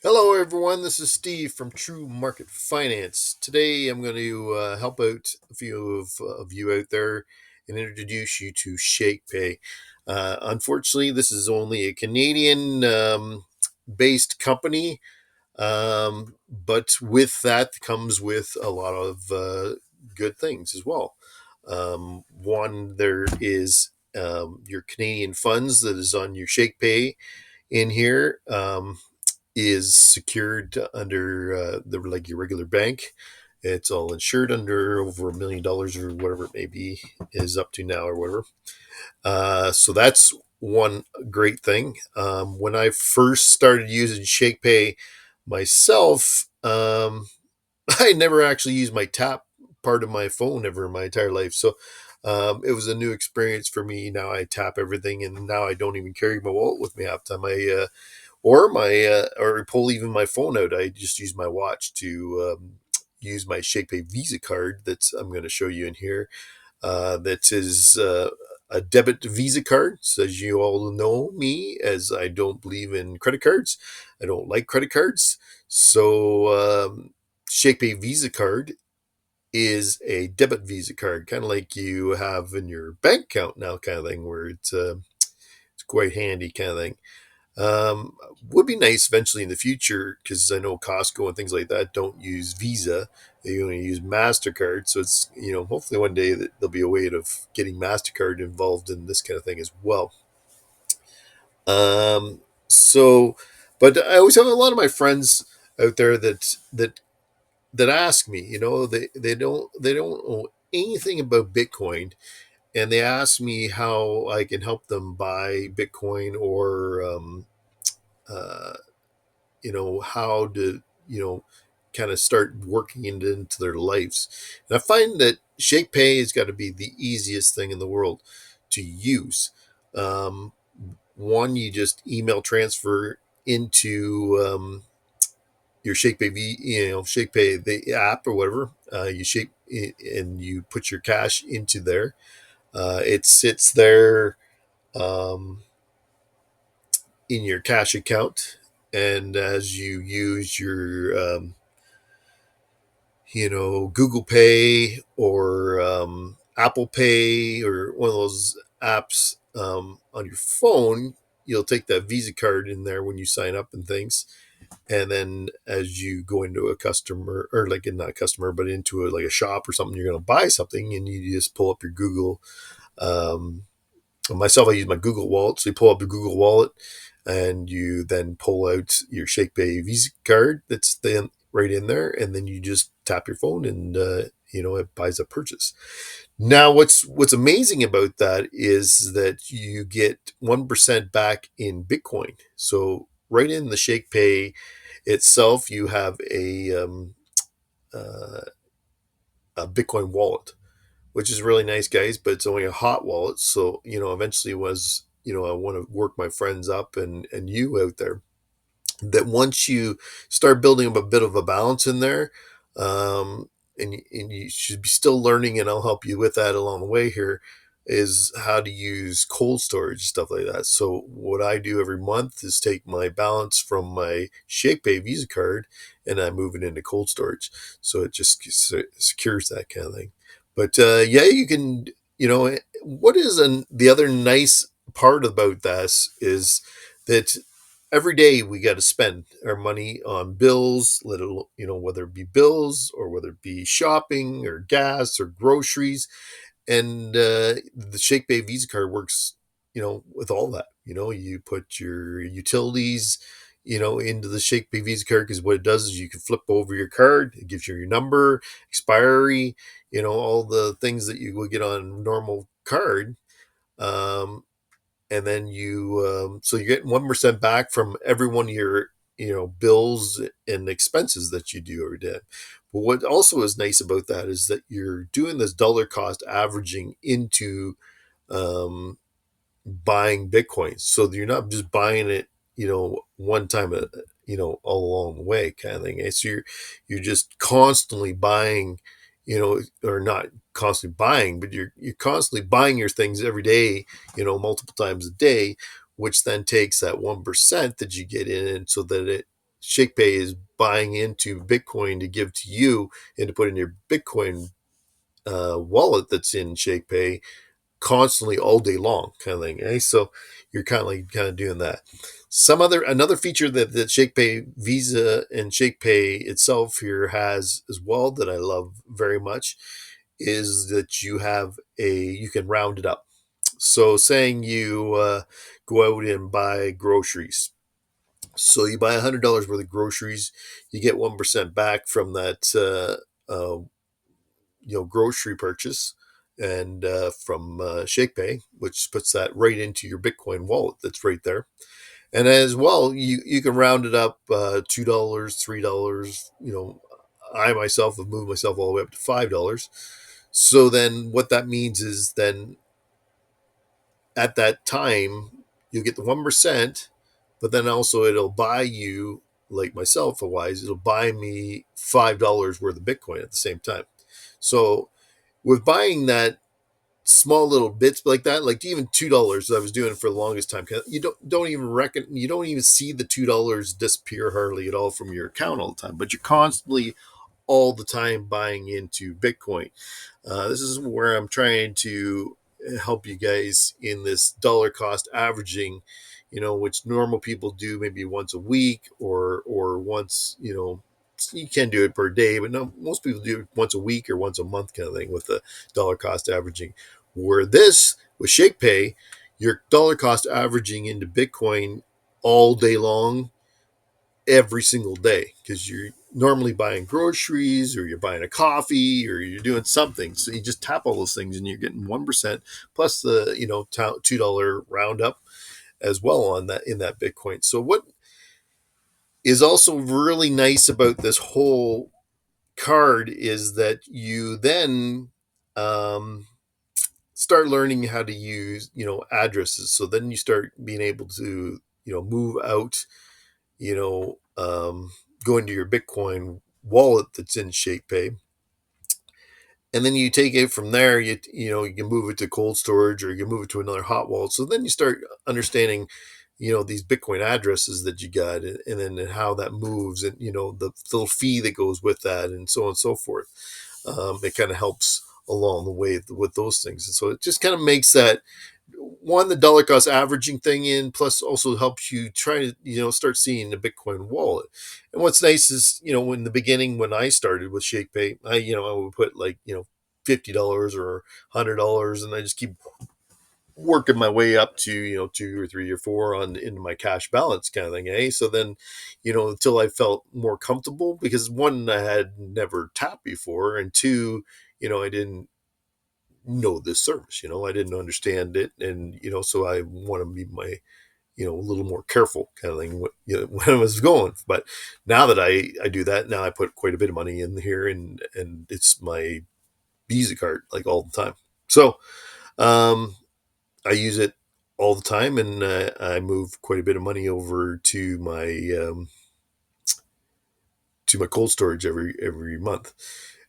Hello, everyone. This is Steve from True Market Finance. Today, I'm going to help out a few of you out there and introduce you to Shakepay. Unfortunately, this is only a Canadian based company, but with that comes with a lot of good things as well. One, there is your Canadian funds that is on your Shakepay in here. Is secured under the like your regular bank. It's all insured under over $1 million or whatever it may be is up to now or whatever. So that's one great thing. When I first started using ShakePay myself, I never actually used my tap part of my phone ever in my entire life. So it was a new experience for me. Now I tap everything, and now I don't even carry my wallet with me half the time. Or pull even my phone out. I just use my watch to use my Shakepay Visa card that's I'm going to show you in here. That is a debit Visa card. So as you all know me, as I don't believe in credit cards, I don't like credit cards. So Shakepay Visa card is a debit Visa card, kind of like you have in your bank account now, kind of thing, where it's quite handy, kind of thing. Um, would be nice eventually in the future because I know Costco and things like that don't use Visa; they only use Mastercard. So it's hopefully one day that there'll be a way of getting Mastercard involved in this kind of thing as well. So, but I always have a lot of my friends out there that ask me. They don't know anything about Bitcoin, and they ask me how I can help them buy Bitcoin or uh, how to kind of start working into their lives. And I find that ShakePay has got to be the easiest thing in the world to use. um, One, you just email transfer into your ShakePay ShakePay the app or whatever. You shake and you put your cash into there. It sits there um, in your cash account, and as you use your Google Pay or Apple Pay or one of those apps on your phone, you'll take that Visa card in there when you sign up and things. And then as you go into a customer, or like not a customer, but into like a shop or something, you're going to buy something, and you just pull up your Google. Um, Myself, I use my Google Wallet. So you pull up the Google Wallet, and you then pull out your ShakePay Visa card that's then right in there, and then you just tap your phone, and it buys a purchase. Now, what's amazing about that is that you get 1% back in Bitcoin. So right in the ShakePay itself, you have uh, a Bitcoin wallet, which is really nice, guys. But it's only a hot wallet, so eventually was I want to work my friends up and you out there that once you start building up a bit of a balance in there, and you should be still learning, and I'll help you with that along the way here, is how to use cold storage, stuff like that. So what I do every month is take my balance from my ShakePay Visa card and I move it into cold storage. So it just secures that kind of thing. But yeah, you can, what is the other nice part about this is that every day we got to spend our money on bills, little, whether it be bills or whether it be shopping or gas or groceries. And the ShakePay Visa card works, with all that. You put your utilities, into the ShakePay Visa card, because what it does is you can flip over your card. It gives you your number, expiry, all the things that you would get on a normal card. Um, and then so you're getting 1% back from every one of your bills and expenses that you do every day. But what also is nice about that is that you're doing this dollar cost averaging into um, buying Bitcoin, so you're not just buying it one time all along the way kind of thing. So you're just constantly buying or not constantly buying, but you're constantly buying your things every day, multiple times a day, which then takes that 1% that you get in, and so that Shakepay is buying into Bitcoin to give to you and to put in your Bitcoin wallet that's in Shakepay constantly all day long, kind of thing. So you're kind of doing that. Another feature that Shakepay Visa and Shakepay itself here has as well that I love very much is that you can round it up. So saying you go out and buy groceries. So you buy $100 worth of groceries, you get 1% back from that grocery purchase, and from Shakepay, which puts that right into your Bitcoin wallet that's right there. And as well, you can round it up, $2, $3. I myself have moved myself all the way up to $5. So then, what that means is then at that time you'll get the 1%, but then also it'll buy you, like myself, a wise, it'll buy me $5 worth of Bitcoin at the same time. So with buying that small little bits like that, like even $2, I was doing for the longest time. You don't even see the $2 disappear hardly at all from your account all the time, but you're constantly all the time buying into Bitcoin. This is where I'm trying to help you guys in this dollar cost averaging, which normal people do maybe once a week or once, you can do it per day, but no, most people do it once a week or once a month kind of thing with the dollar cost averaging. Where this with Shakepay, your dollar cost averaging into Bitcoin all day long, every single day, because you're normally buying groceries or you're buying a coffee or you're doing something. So you just tap all those things and you're getting 1% plus the $2 roundup as well on that in that Bitcoin. So what is also really nice about this whole card is that you then um, start learning how to use addresses. So then you start being able to move out, go into your Bitcoin wallet that's in Shakepay, and then you take it from there. You can move it to cold storage or you can move it to another hot wallet. So then you start understanding, these Bitcoin addresses that you got, and then how that moves, and the little fee that goes with that, and so on and so forth. It kind of helps along the way with those things, and so it just kind of makes that the dollar cost averaging thing in, plus also helps you try to start seeing the Bitcoin wallet. And what's nice is in the beginning when I started with Shakepay, I would put like $50 or $100, and I just keep working my way up to 2 or 3 or 4 on into my cash balance kind of thing. So then until I felt more comfortable, because one, I had never tapped before, and two, I didn't know this service. I didn't understand it, and so I want to be a little more careful kind of thing when I was going. But now that I do that, now I put quite a bit of money in here, and it's my Visa card like all the time. So um, I use it all the time, and I move quite a bit of money over to my cold storage every month.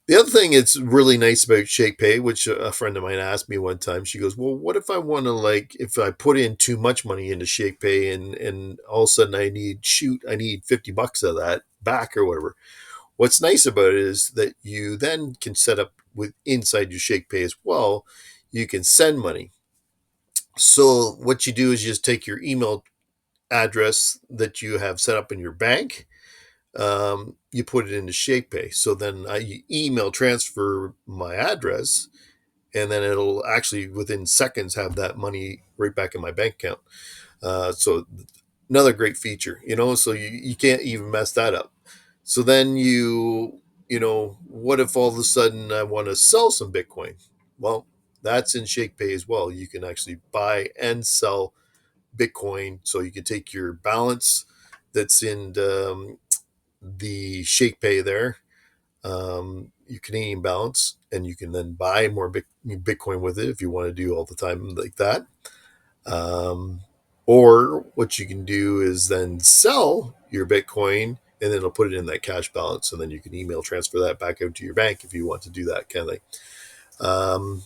The other thing that's really nice about Shakepay, which a friend of mine asked me one time, she goes, "Well, what if I want to, like, if I put in too much money into Shakepay, and all of a sudden I need $50 of that back or whatever." What's nice about it is that you then can set up with inside your Shakepay as well. You can send money. So what you do is you just take your email address that you have set up in your bank, you put it into Shakepay. So then I email transfer my address, and then it'll actually within seconds have that money right back in my bank account. So another great feature, so you can't even mess that up. So then what if all of a sudden I want to sell some Bitcoin? Well, that's in Shakepay as well. You can actually buy and sell Bitcoin. So you can take your balance that's in the Shakepay there, your Canadian balance, and you can then buy more Bitcoin with it if you want to do all the time like that. Um, or what you can do is then sell your Bitcoin and then it'll put it in that cash balance, and then you can email transfer that back out to your bank if you want to do that kind of thing. Um,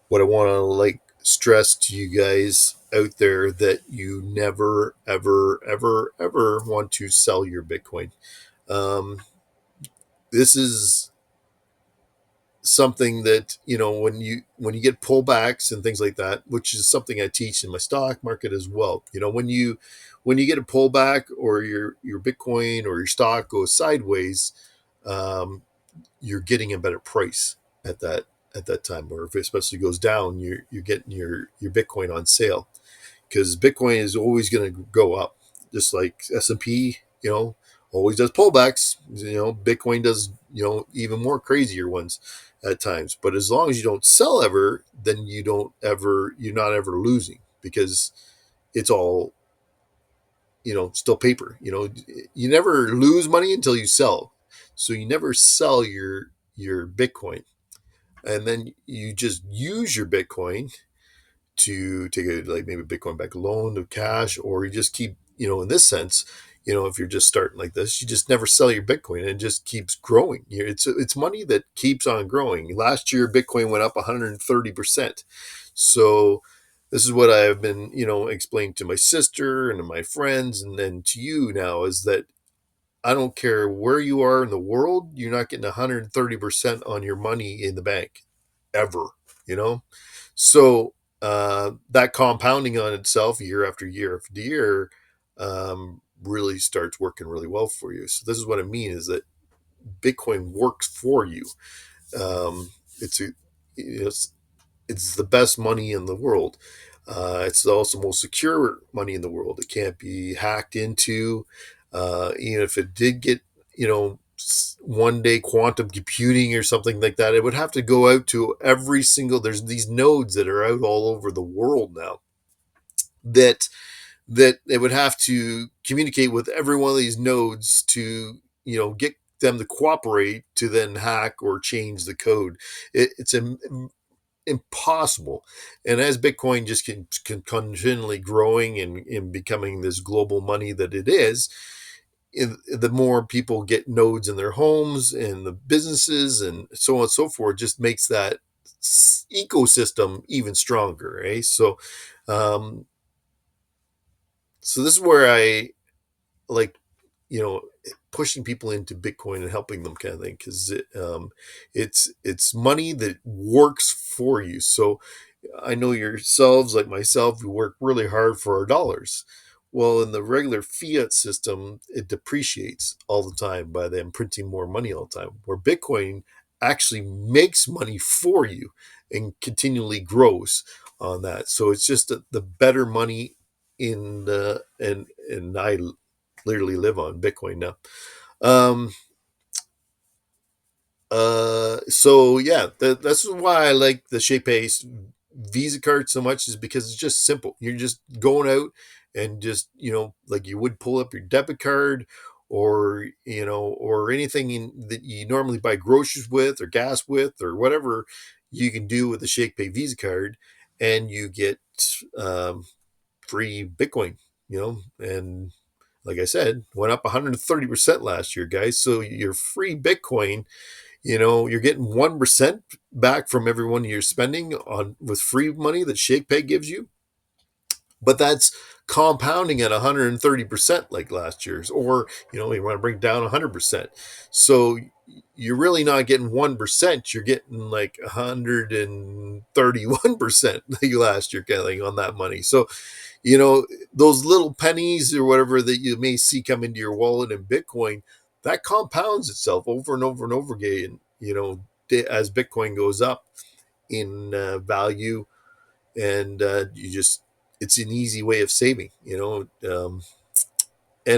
what I want to like stress to you guys out there that you never, ever, ever, ever want to sell your Bitcoin. Um, this is something that when you get pullbacks and things like that, which is something I teach in my stock market as well. When you get a pullback, or your Bitcoin or your stock goes sideways, um, you're getting a better price at that time. Or if it especially goes down, you're getting your Bitcoin on sale, because Bitcoin is always going to go up, just like S&P, always does pullbacks. Bitcoin does, even more crazier ones at times. But as long as you don't sell ever, then you're not ever losing, because it's all, still paper. You never lose money until you sell. So you never sell your Bitcoin, and then you just use your Bitcoin to take a, like, maybe Bitcoin back loan to cash, or you just keep, in this sense, if you're just starting like this, you just never sell your Bitcoin, and it just keeps growing. It's money that keeps on growing. Last year, Bitcoin went up 130%. So this is what I've been, explaining to my sister and to my friends, and then to you now, is that I don't care where you are in the world, you're not getting 130% on your money in the bank ever, you know? So that compounding on itself year after year after year really starts working really well for you. So this is what I mean, is that Bitcoin works for you. Um, it's a, it's the best money in the world. It's also the most secure money in the world. It can't be hacked into. Even if it did get, one day quantum computing or something like that, it would have to go out to every single. There's these nodes that are out all over the world now, that they would have to communicate with every one of these nodes to, get them to cooperate to then hack or change the code. It's impossible. And as Bitcoin just can continually growing and becoming this global money that it is, the more people get nodes in their homes and the businesses and so on and so forth, just makes that ecosystem even stronger. Um, so this is where I like, you know, pushing people into Bitcoin and helping them, kind of thing, because it's money that works for you. So I know yourselves, like myself, we work really hard for our dollars. Well, in the regular fiat system, it depreciates all the time by them printing more money all the time. Where Bitcoin actually makes money for you and continually grows on that. So it's just the better money in the and I literally live on Bitcoin now. Um, so yeah, that's why I like the Shakepay Visa card so much, is because it's just simple. You're just going out and just, like you would pull up your debit card, or, or anything that you normally buy groceries with or gas with or whatever, you can do with the Shakepay Visa card, and you get um, free Bitcoin, and like I said, went up 130% last year, guys. So your free Bitcoin, you're getting 1% back from every one you're spending on with free money that ShakePay gives you. But that's compounding at 130% like last year's, or you want to bring down 100%. So you're really not getting 1%, you're getting like 131% like last year, kind of thing, on that money. So those little pennies or whatever that you may see come into your wallet in Bitcoin, that compounds itself over and over and over again, as Bitcoin goes up in value. And it's an easy way of saving, and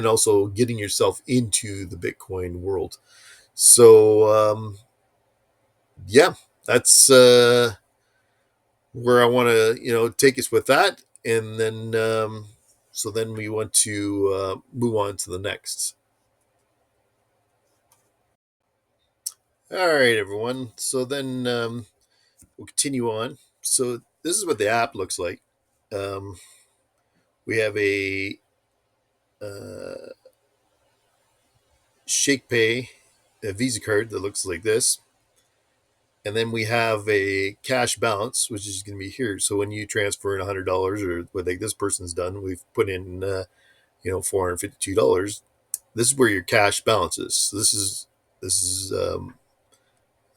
also getting yourself into the Bitcoin world. So yeah, that's where I want to, take us with that. And then so then we want to move on to the next. All right, everyone. So then we'll continue on. So this is what the app looks like. Um, we have a uh, Shakepay, a Visa card that looks like this. And then we have a cash balance, which is going to be here. So when you transfer in $100 or what like this person's done, we've put in, $452. This is where your cash balance is. So this is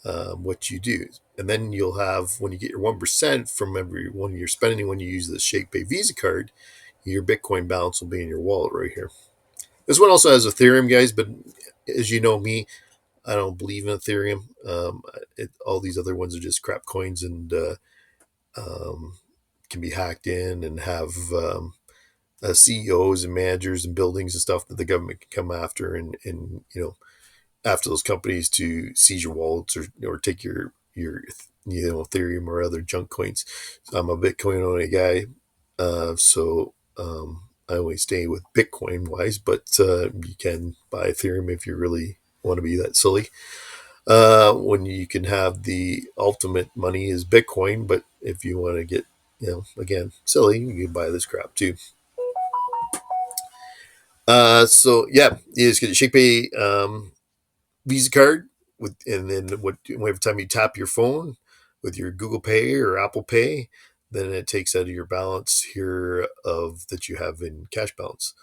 what you do. And then you'll have, when you get your 1% from every one you're spending when you use the Shakepay Visa card, your Bitcoin balance will be in your wallet right here. This one also has Ethereum, guys, but as you know me, I don't believe in Ethereum. All these other ones are just crap coins and um, can be hacked in and have CEOs and managers and buildings and stuff that the government can come after and after those companies to seize your wallets or take your Ethereum or other junk coins. So I'm a Bitcoin only guy, so I always stay with Bitcoin wise, but you can buy Ethereum if you really want to be that silly. When you can have the ultimate money is Bitcoin, but if you want to get again silly, you can buy this crap too. So yeah, you just get a Shakepay Visa card and then every time you tap your phone with your Google Pay or Apple Pay, then it takes out of your balance here of that you have in cash balance.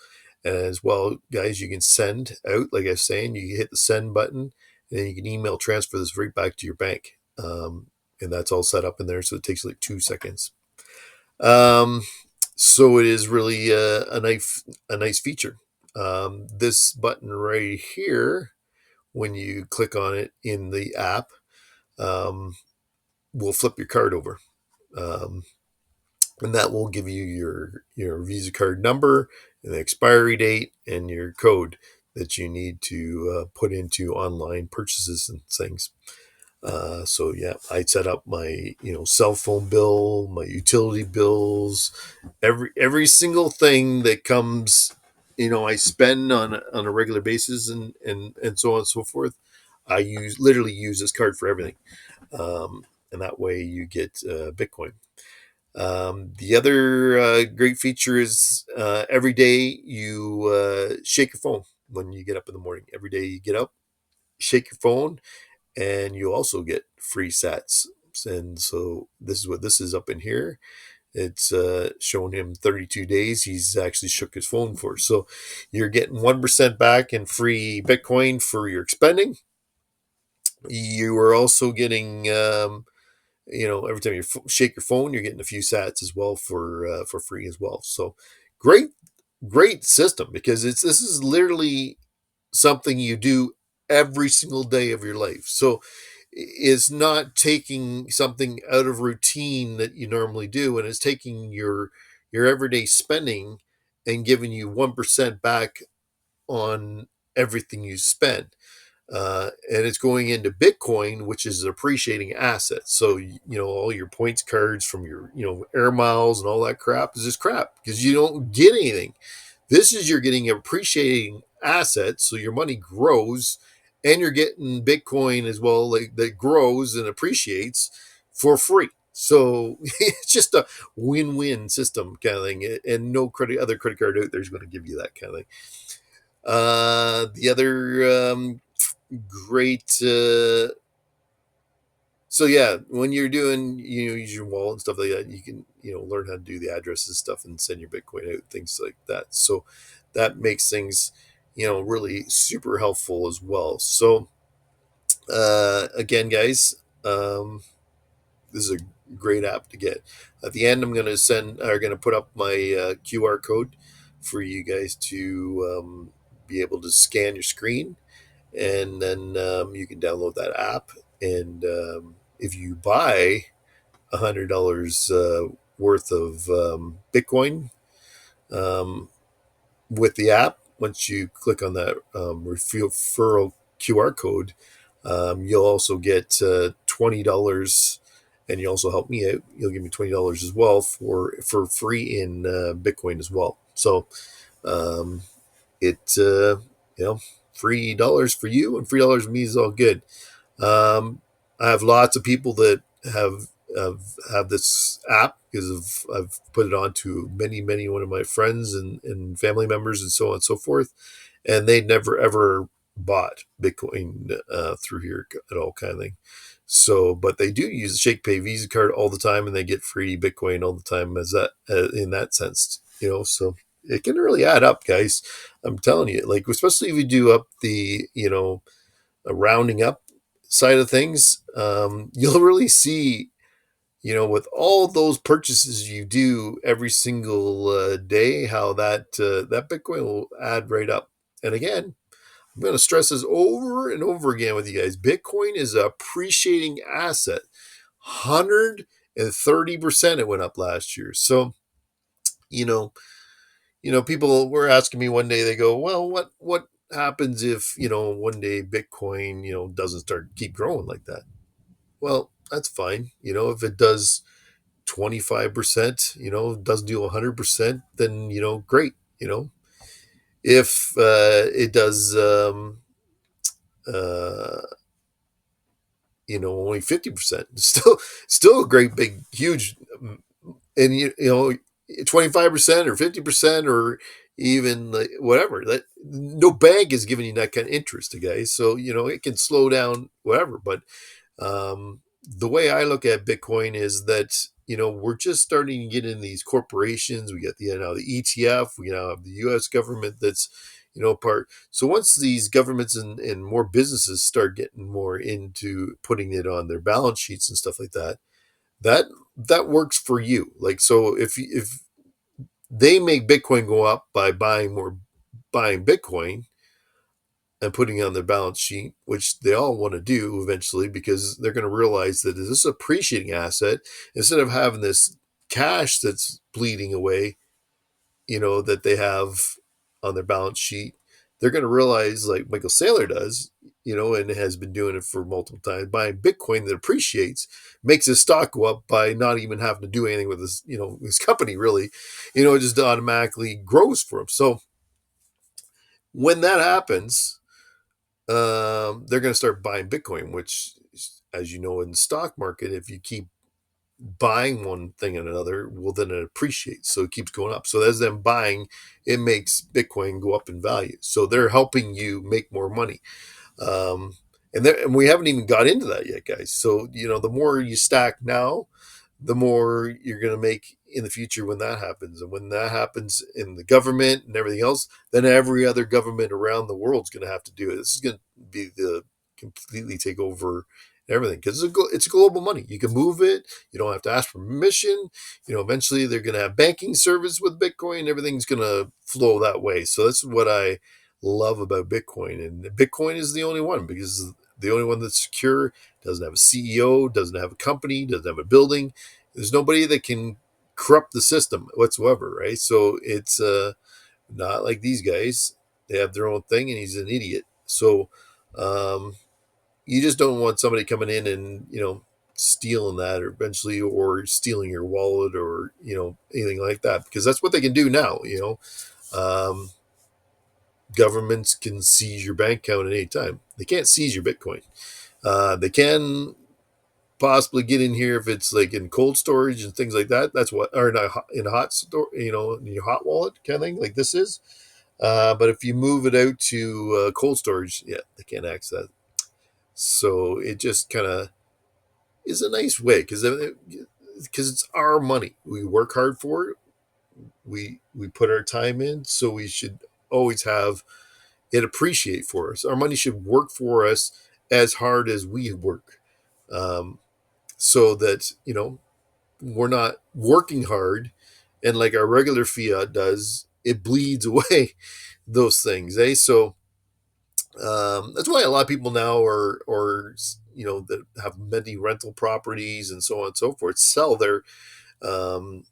And as well, guys, you can send out, like I was saying, you hit the send button, and then you can email transfer this right back to your bank. And that's all set up in there, so it takes like 2 seconds. Um, so it is really a nice feature. This button right here, when you click on it in the app, um, will flip your card over. Um, and that will give you your Visa card number and the expiry date and your code that you need to put into online purchases and things. So yeah, I set up my cell phone bill, my utility bills, every single thing that comes, I spend on a regular basis and so on and so forth. I literally use this card for everything, and that way you get Bitcoin. The other great feature is every day you shake your phone when you get up in the morning. Every day you get up, shake your phone, and you also get free sats. And so this is what this is up in here. It's showing him 32 days. He's actually shook his phone for. So you're getting 1% back in free Bitcoin for your spending. You are also getting every time you shake your phone, you're getting a few sats as well for free as well. So great, great system because this is literally something you do every single day of your life. So it's not taking something out of routine that you normally do, and it's taking your everyday spending and giving you 1% back on everything you spend, and it's going into Bitcoin, which is an appreciating asset. So all your points cards from your air miles and all that crap is just crap because you don't get anything. This is you're getting an appreciating asset, so your money grows, and you're getting Bitcoin as well, like that grows and appreciates for free. So it's just a win-win system kind of thing, and no other credit card out there is going to give you that kind of thing. The other great. So yeah, when you're doing use your wallet and stuff like that, you can learn how to do the addresses stuff and send your Bitcoin out, things like that. So that makes things really super helpful as well. So again, guys, this is a great app to get. At the end, I'm going to put up my QR code for you guys to be able to scan your screen, and then you can download that app. And if you buy $100 worth of Bitcoin um, with the app, once you click on that referral QR code, you'll also get $20, and you also help me out. You'll give me $20 as well for free in Bitcoin as well. So um, it free dollars for you and free dollars for me is all good. I have lots of people that have this app because I've put it on to many one of my friends and family members and so on and so forth, and they never ever bought Bitcoin through here at all, kind of thing. So, but they do use the Shakepay Visa card all the time, and they get free Bitcoin all the time as that in that sense, So it can really add up, guys. I'm telling you, like especially if you do up the a rounding up side of things, you'll really see with all those purchases you do every single day, how that Bitcoin will add right up. And again, I'm going to stress this over and over again with you guys. Bitcoin is a appreciating asset. 130% it went up last year. So, you know, people were asking me one day, they go, well, what happens if, one day Bitcoin, doesn't keep growing like that? Well, that's fine. If it does 25%, doesn't do 100%, then, great. If it does, uh, only 50%, still a great, big, huge, and 25% or 50% or even like whatever, that no bank is giving you that kind of interest, guys. So, it can slow down whatever, but the way I look at Bitcoin is that we're just starting to get in these corporations. We got the ETF. We now have the U.S. government that's part. So once these governments and more businesses start getting more into putting it on their balance sheets and stuff like that, that that works for you. Like so, if they make Bitcoin go up by buying Bitcoin and putting it on their balance sheet, which they all want to do eventually because they're going to realize that this is an appreciating asset instead of having this cash that's bleeding away, that they have on their balance sheet. They're going to realize, like Michael Saylor does, and has been doing it for multiple times, buying Bitcoin that appreciates, makes his stock go up by not even having to do anything with his company, really. It just automatically grows for him. So when that happens, they're going to start buying Bitcoin, which, as you know, in the stock market, if you keep buying one thing and another, well, then it appreciates. So it keeps going up. So as them buying, it makes Bitcoin go up in value. So they're helping you make more money. Um, and we haven't even got into that yet, guys. So, the more you stack now, the more you're going to make in the future when that happens. And when that happens in the government and everything else, then every other government around the world is going to have to do it. This is going to be the completely take over everything because it's global money. You can move it. You don't have to ask for permission. Eventually they're going to have banking service with Bitcoin. Everything's going to flow that way. So that's what I love about Bitcoin. And Bitcoin is the only one because the only one that's secure, doesn't have a CEO, doesn't have a company, doesn't have a building. There's nobody that can corrupt the system whatsoever, right? So it's not like these guys. They have their own thing, and he's an idiot. So um, you just don't want somebody coming in and stealing that, or eventually, or stealing your wallet, or anything like that, because that's what they can do now. Um, Governments can seize your bank account at any time. They can't seize your Bitcoin. They can possibly get in here if it's like in cold storage and things like that. That's what, or in a hot store, in your hot wallet kind of thing, like this is. But if you move it out to cold storage, yeah, they can't access that. So it just kind of is a nice way because it's our money. We work hard for it. We put our time in, so we should always have it appreciate for us. Our money should work for us as hard as we work. Um, so that we're not working hard and like our regular fiat does, it bleeds away those things, so that's why a lot of people now are or that have many rental properties and so on and so forth um,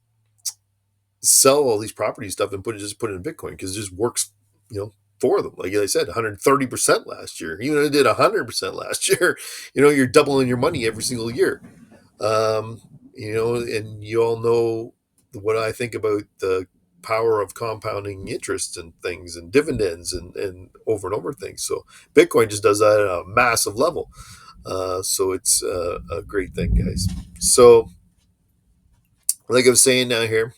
sell all these property stuff and put it in Bitcoin because it just works for them. Like I said, 130% last year. Even if it did 100% last year, you're doubling your money every single year. Um, and you all know what I think about the power of compounding interest and things and dividends and over things. So Bitcoin just does that at a massive level. So it's a great thing, guys. So, like I was saying now here,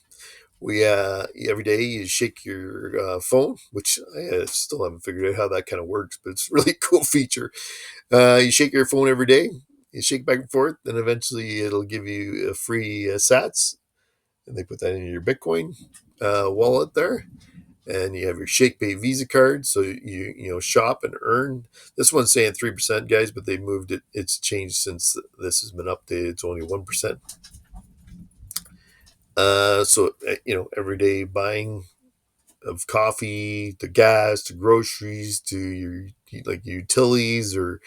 We every day you shake your phone, which I still haven't figured out how that kind of works, but it's a really cool feature. You shake your phone every day. You shake back and forth, then eventually it'll give you a free Sats, and they put that in your Bitcoin wallet there. And you have your Shakepay Visa card, so you shop and earn. This one's saying 3%, guys, but they moved it. It's changed since this has been updated. It's only 1%. Everyday buying of coffee to gas to groceries to your like utilities or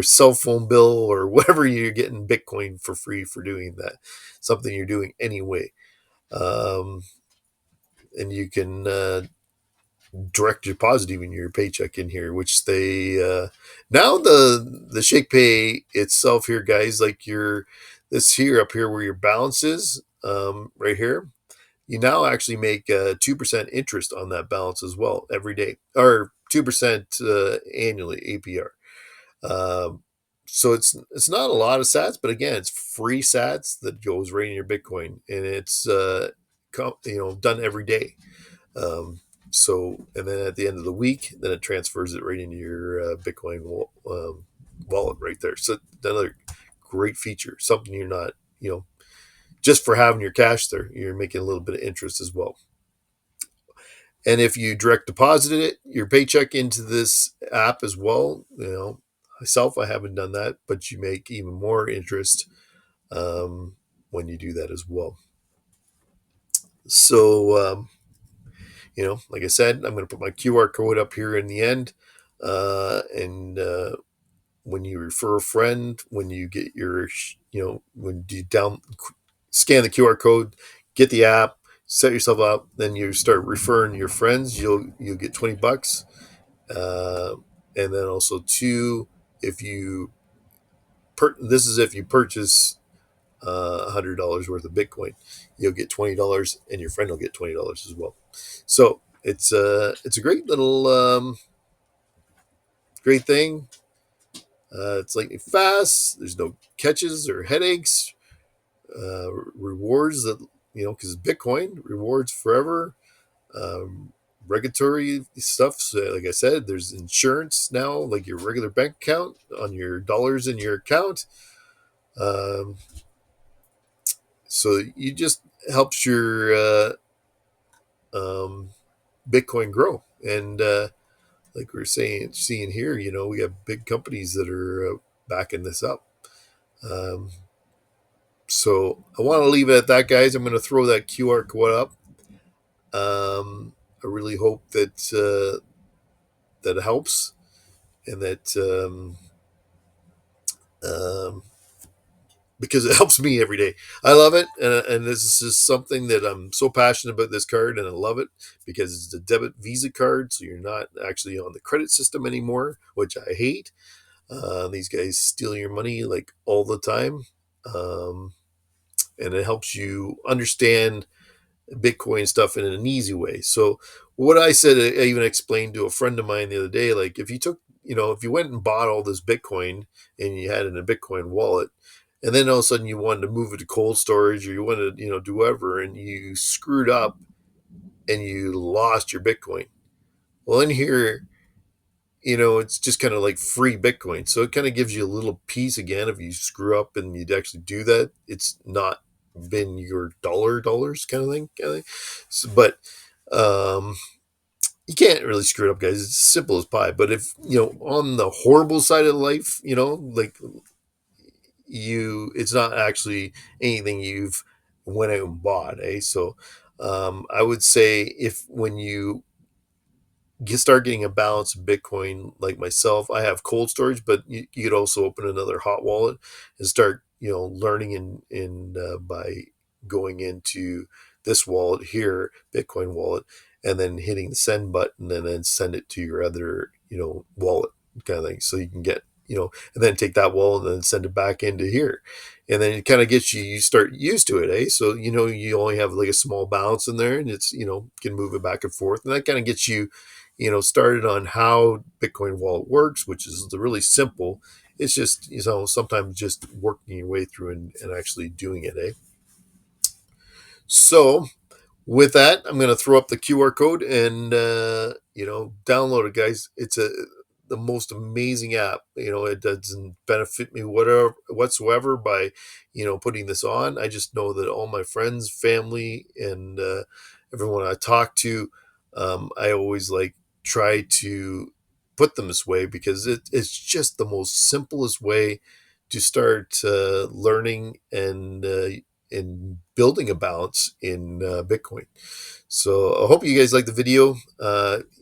cell phone bill or whatever, you're getting Bitcoin for free for doing that. Something you're doing anyway. Um, and you can direct deposit even your paycheck in here, which they now the Shake Pay itself here, guys, like your this here up here where your balance is, right here, you now actually make 2% interest on that balance as well every day, or 2% annually APR. Um, so it's not a lot of Sats, but again, it's free Sats that goes right in your Bitcoin, and it's done every day. Um, and then at the end of the week, then it transfers it right into your Bitcoin wallet right there. So another great feature, something you're not, just for having your cash there, you're making a little bit of interest as well. And if you direct deposited it, your paycheck into this app as well, myself, I haven't done that, but you make even more interest when you do that as well. So, like I said, I'm going to put my QR code up here in the end. And when you refer a friend, when you get your, when you scan the QR code, get the app, set yourself up, then you start referring your friends, you'll get $20. Uh, and then also two, if you this is if you purchase $100 worth of Bitcoin, you'll get $20, and your friend will get $20 as well. So it's a great little great thing. It's lightning fast. There's no catches or headaches. Rewards that because Bitcoin rewards forever. Um, Regulatory stuff. So like I said, there's insurance now, like your regular bank account on your dollars in your account. Um, so you just helps your um, Bitcoin grow. And like we're seeing here, we have big companies that are backing this up. Um, so I want to leave it at that, guys. I'm going to throw that QR code up. I really hope that helps, and that um, because it helps me every day. I love it, and this is just something that I'm so passionate about this card, and I love it because it's a debit Visa card, so you're not actually on the credit system anymore, which I hate. These guys steal your money like all the time, and it helps you understand Bitcoin stuff in an easy way. So what I said, I even explained to a friend of mine the other day, like if you went and bought all this Bitcoin and you had it in a Bitcoin wallet, and then all of a sudden you wanted to move it to cold storage, or you wanted to, do whatever, and you screwed up and you lost your Bitcoin. Well, in here, it's just kind of like free Bitcoin. So it kind of gives you a little piece again. If you screw up and you'd actually do that, it's not been your dollars kind of thing. So, but um, you can't really screw it up, guys. It's simple as pie. But if, on the horrible side of life, like it's not actually anything you've went out and bought, eh? So I would say if when you start getting a balance of Bitcoin, like myself, I have cold storage, but you could also open another hot wallet and start, learning in by going into this wallet here, Bitcoin wallet, and then hitting the send button and then send it to your other, wallet kind of thing. So you can get, and then take that wallet and then send it back into here. And then it kind of gets you start used to it, eh? So, you only have like a small balance in there, and it's, can move it back and forth. And that kind of gets you, started on how Bitcoin wallet works, which is really simple. It's just, sometimes just working your way through and actually doing it, eh? So With that, I'm going to throw up the QR code and download it, guys. It's the most amazing app. It doesn't benefit me whatever whatsoever by putting this on. I just know that all my friends, family, and everyone I talk to, I always like try to put them this way because it's just the most simplest way to start learning and building a balance in Bitcoin. So I hope you guys like the video.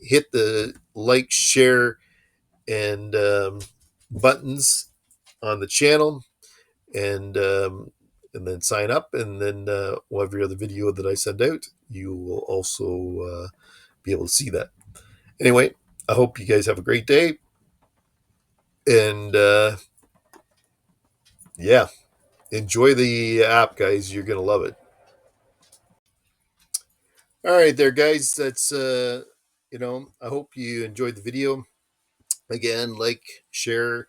Hit the like, share, and buttons on the channel, and then sign up, and then every other video that I send out, you will also be able to see that. Anyway, I hope you guys have a great day, and yeah, enjoy the app, guys. You're gonna love it. All right, there, guys. That's I hope you enjoyed the video. Again, like, share,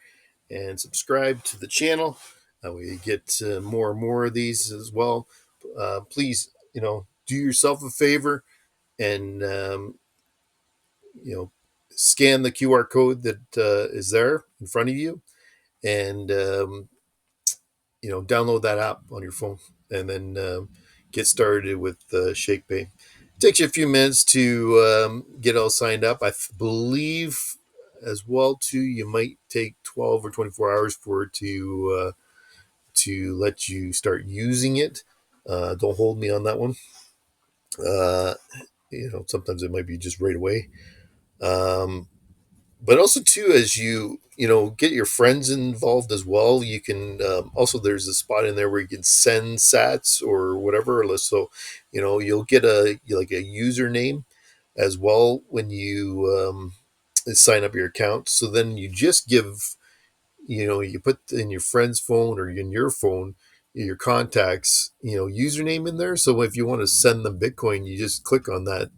and subscribe to the channel. We get more and more of these as well. Please, do yourself a favor and you know, scan the QR code that is there in front of you, and download that app on your phone, and then get started with Shakepay. It takes you a few minutes to get all signed up. Believe as well too. You might take 12 or 24 hours for it to let you start using it. Don't hold me on that one. Uh, sometimes it might be just right away. Um, but also too, as you get your friends involved as well, you can also, there's a spot in there where you can send sats or whatever. So you'll get like a username as well when you sign up your account. So then you just give, you put in your friend's phone or in your phone, your contacts username in there. So if you want to send them Bitcoin, you just click on that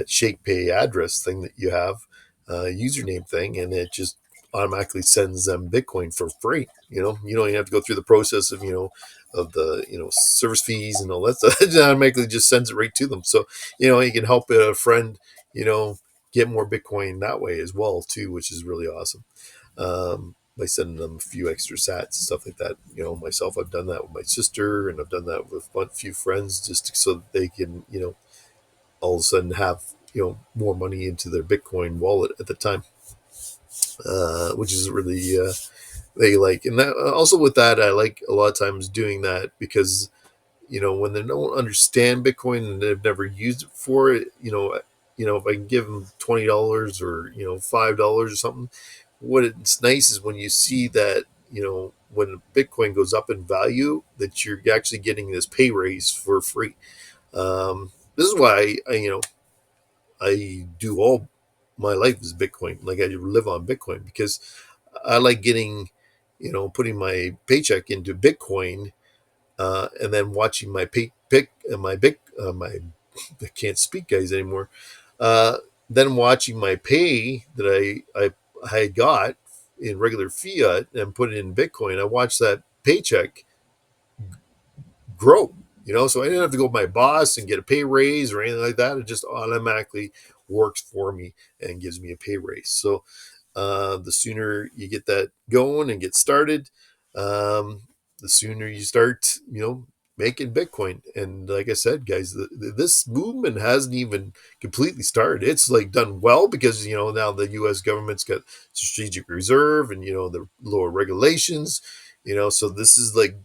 Shakepay address thing that you have, username thing, and it just automatically sends them Bitcoin for free. You don't even have to go through the process of the service fees and all that stuff. It automatically just sends it right to them. So you can help a friend you know get more Bitcoin that way as well too, which is really awesome. By sending them a few extra sats and stuff like that. Myself, I've done that with my sister, and I've done that with a few friends, just so that they can all of a sudden have more money into their Bitcoin wallet at the time, which is really they like. And that, also with that, I like a lot of times doing that because when they don't understand Bitcoin and they've never used it for it, if I can give them $20 or $5 or something, what it's nice is when you see that when Bitcoin goes up in value, that you're actually getting this pay raise for free. This is why I do all my life is Bitcoin. Like, I live on Bitcoin because I like getting, putting my paycheck into Bitcoin, and then watching my my I can't speak, guys, anymore. Uh, then watching my pay that I got in regular fiat and put it in Bitcoin. I watched that paycheck grow. So I didn't have to go to my boss and get a pay raise or anything like that. It just automatically works for me and gives me a pay raise. So the sooner you get that going and get started, the sooner you start, making Bitcoin. And like I said, guys, this movement hasn't even completely started. It's like done well because now the U.S. government's got strategic reserve and the lower regulations. So this is like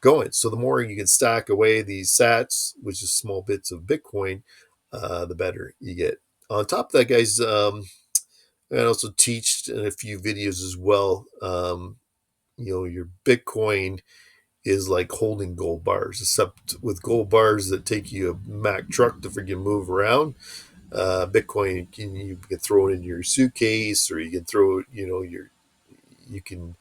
going. So the more you can stack away these sats, which is small bits of Bitcoin, the better you get. On top of that, guys, I also teach in a few videos as well. Your Bitcoin is like holding gold bars, except with gold bars that take you a Mack truck to freaking move around. Bitcoin, you can throw it in your suitcase, or you can throw it, you can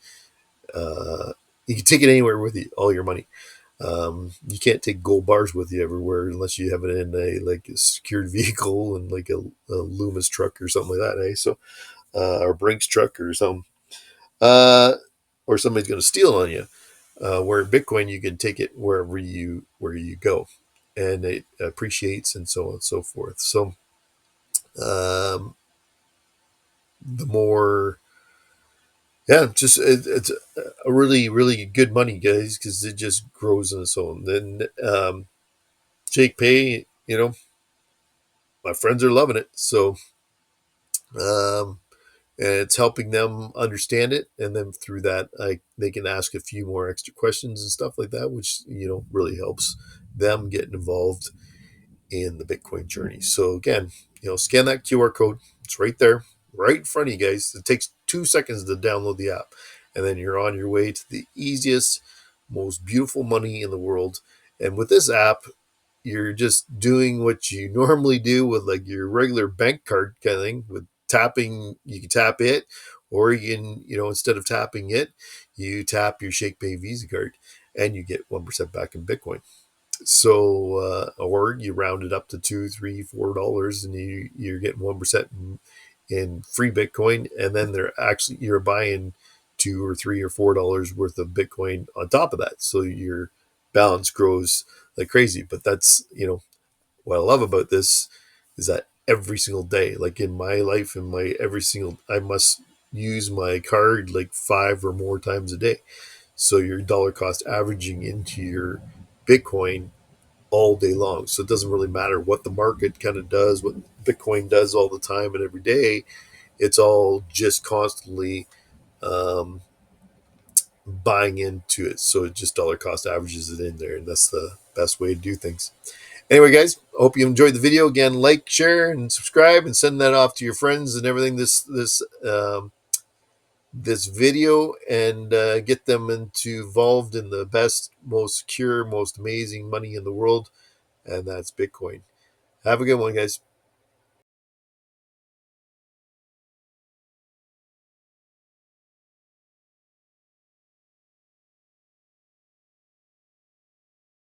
uh, you can take it anywhere with you, all your money. You can't take gold bars with you everywhere unless you have it in a secured vehicle and like a Loomis truck or something like that. So or Brinks truck or something, uh, or somebody's going to steal on you. Where Bitcoin, you can take it wherever you go. and it appreciates and so on and so forth. So um, the more, yeah, just it's a really, really good money, guys, because it just grows on its own. Then Shakepay, my friends are loving it. So um, and it's helping them understand it, and then through that, they can ask a few more extra questions and stuff like that, which really helps them get involved in the Bitcoin journey. So again, scan that QR code. It's right there, right in front of you guys. It takes 2 seconds to download the app, and then you're on your way to the easiest, most beautiful money in the world. And with this app, you're just doing what you normally do with like your regular bank card kind of thing. With tapping, you can tap it, or you can, instead of tapping it, you tap your ShakePay Visa card, and you get 1% back in Bitcoin. So, or you round it up to $2, $3, $4, and you're getting 1% in free Bitcoin, and then you're buying $2 or $3 or $4 worth of Bitcoin on top of that. So your balance grows like crazy. But that's what I love about this is that every single day, like in my life, I must use my card like 5 or more times a day. So your dollar cost averaging into your Bitcoin all day long. So it doesn't really matter what the market kind of does, what Bitcoin does all the time and every day. It's all just constantly um, buying into it. So it just dollar cost averages it in there. And that's the best way to do things. Anyway, guys, I hope you enjoyed the video. Again, like, share, and subscribe, and send that off to your friends and everything. This video, and get them involved in the best, most secure, most amazing money in the world, and that's Bitcoin. Have a good one, guys.